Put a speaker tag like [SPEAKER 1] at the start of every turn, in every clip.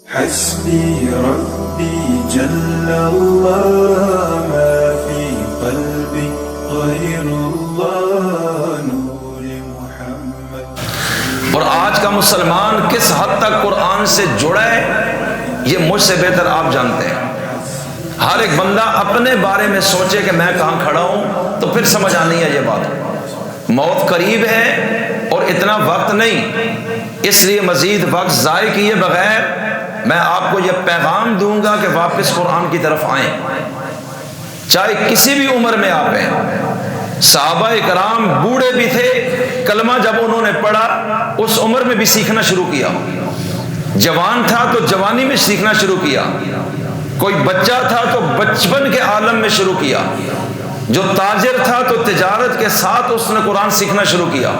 [SPEAKER 1] حسبي ربي جل الله ما في قلبي غير الله نور محمد۔
[SPEAKER 2] اور آج کا مسلمان کس حد تک قرآن سے جڑا ہے یہ مجھ سے بہتر آپ جانتے ہیں۔ ہر ایک بندہ اپنے بارے میں سوچے کہ میں کہاں کھڑا ہوں تو پھر سمجھ آنی ہے یہ بات۔ موت قریب ہے اور اتنا وقت نہیں، اس لیے مزید وقت ضائع کیے بغیر میں آپ کو یہ پیغام دوں گا کہ واپس قرآن کی طرف آئیں، چاہے کسی بھی عمر میں آپ ہیں۔ صحابہ کرام بوڑھے بھی تھے، کلمہ جب انہوں نے پڑھا اس عمر میں بھی سیکھنا شروع کیا، جوان تھا تو جوانی میں سیکھنا شروع کیا، کوئی بچہ تھا تو بچپن کے عالم میں شروع کیا، جو تاجر تھا تو تجارت کے ساتھ اس نے قرآن سیکھنا شروع کیا،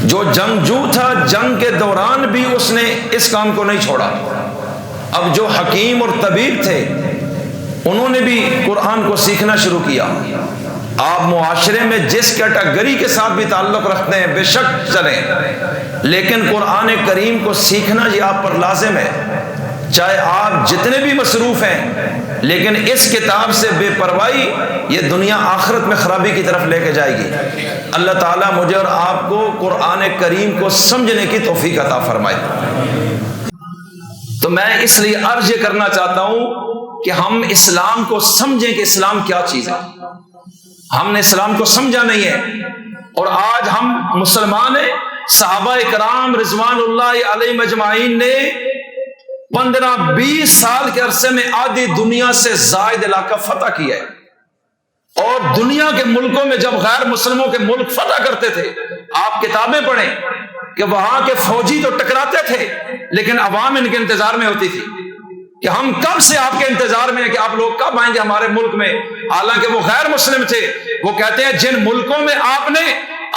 [SPEAKER 2] جو جنگجو تھا جنگ کے دوران بھی اس نے اس کام کو نہیں چھوڑا۔ اب جو حکیم اور طبیب تھے انہوں نے بھی قرآن کو سیکھنا شروع کیا۔ آپ معاشرے میں جس کیٹیگری کے ساتھ بھی تعلق رکھتے ہیں بے شک چلیں، لیکن قرآن کریم کو سیکھنا یہ آپ پر لازم ہے، چاہے آپ جتنے بھی مصروف ہیں، لیکن اس کتاب سے بے پرواہی یہ دنیا آخرت میں خرابی کی طرف لے کے جائے گی۔ اللہ تعالیٰ مجھے اور آپ کو قرآن کریم کو سمجھنے کی توفیق عطا فرمائے۔ تو میں اس لیے عرض یہ کرنا چاہتا ہوں کہ ہم اسلام کو سمجھیں کہ اسلام کیا چیز ہے۔ ہم نے اسلام کو سمجھا نہیں ہے، اور آج ہم مسلمان ہیں۔ صحابہ کرام رضوان اللہ علیہم اجمعین نے 15-20 سال کے عرصے میں آدھی دنیا سے زائد علاقہ فتح کیا ہے، اور دنیا کے ملکوں میں جب غیر مسلموں کے ملک فتح کرتے تھے، آپ کتابیں پڑھیں کہ وہاں کے فوجی تو ٹکراتے تھے لیکن عوام ان کے انتظار میں ہوتی تھی کہ ہم کب سے آپ کے انتظار میں ہیں کہ آپ لوگ کب آئیں گے ہمارے ملک میں، حالانکہ وہ غیر مسلم تھے۔ وہ کہتے ہیں جن ملکوں میں آپ نے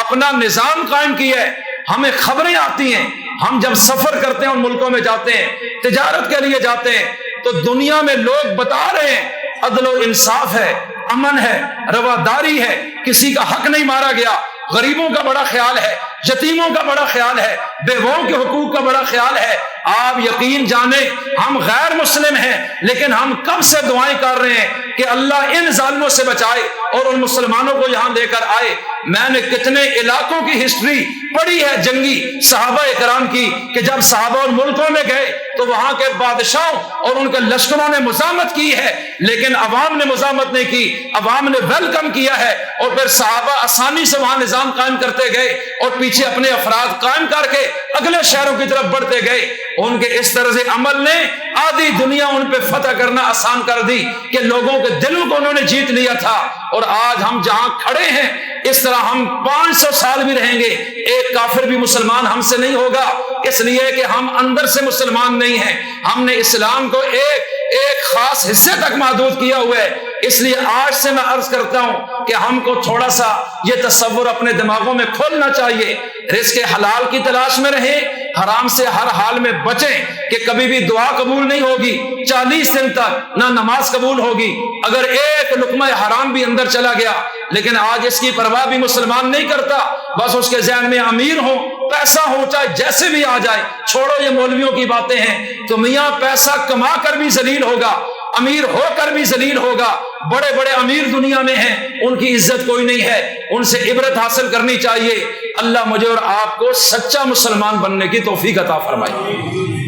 [SPEAKER 2] اپنا نظام قائم کیا ہے ہمیں خبریں آتی ہیں، ہم جب سفر کرتے ہیں ان ملکوں میں جاتے ہیں، تجارت کے لیے جاتے ہیں، تو دنیا میں لوگ بتا رہے ہیں عدل و انصاف ہے، امن ہے، رواداری ہے، کسی کا حق نہیں مارا گیا، غریبوں کا بڑا خیال ہے، یتیموں کا بڑا خیال ہے، بیووں کے حقوق کا بڑا خیال ہے۔ آپ یقین جانیں ہم غیر مسلم ہیں لیکن ہم کب سے دعائیں کر رہے ہیں کہ اللہ ان ظالموں سے بچائے اور ان مسلمانوں کو یہاں لے کر آئے۔ میں نے کتنے علاقوں کی ہسٹری پڑھی ہے جنگی صحابہ کرام کی کہ جب صحابہ ان ملکوں میں گئے تو وہاں کے بادشاہوں اور ان کے لشکروں نے مزاحمت کی ہے، لیکن عوام نے مزاحمت نہیں کی، عوام نے ویلکم کیا ہے، اور پھر صحابہ آسانی سے وہاں نظام قائم کرتے گئے اور پیچھے اپنے افراد قائم کر کے اگلے شہروں کی طرف بڑھتے گئے۔ ان کے اس طرز عمل نے آدھی دنیا ان پہ فتح کرنا آسان کر دی کہ لوگوں کے دلوں کو انہوں نے جیت لیا تھا، اور آج ہم جہاں کھڑے ہیں اس طرح ہم 500 سال بھی رہیں گے، ایک کافر بھی مسلمان ہم سے نہیں ہوگا، اس لیے کہ ہم اندر سے مسلمان نہیں ہیں، ہم نے اسلام کو ایک خاص حصے تک محدود کیا ہوا ہے۔ اس لیے آج سے میں عرض کرتا ہوں کہ ہم کو تھوڑا سا یہ تصور اپنے دماغوں میں کھولنا چاہیے، رزق حلال کی تلاش میں رہیں، حرام سے ہر حال میں بچیں کہ کبھی بھی دعا قبول نہیں ہوگی، 40 دن تک نہ نماز قبول ہوگی اگر ایک لقمہ حرام بھی اندر چلا گیا۔ لیکن آج اس کی پرواہ بھی مسلمان نہیں کرتا، بس اس کے ذہن میں امیر ہو، پیسہ ہو، چاہے جیسے بھی آ جائے، چھوڑو یہ مولویوں کی باتیں ہیں، تو میاں پیسہ کما کر بھی ذلیل ہوگا، امیر ہو کر بھی ذلیل ہوگا۔ بڑے بڑے امیر دنیا میں ہیں، ان کی عزت کوئی نہیں ہے، ان سے عبرت حاصل کرنی چاہیے۔ اللہ مجھے اور آپ کو سچا مسلمان بننے کی توفیق عطا فرمائے۔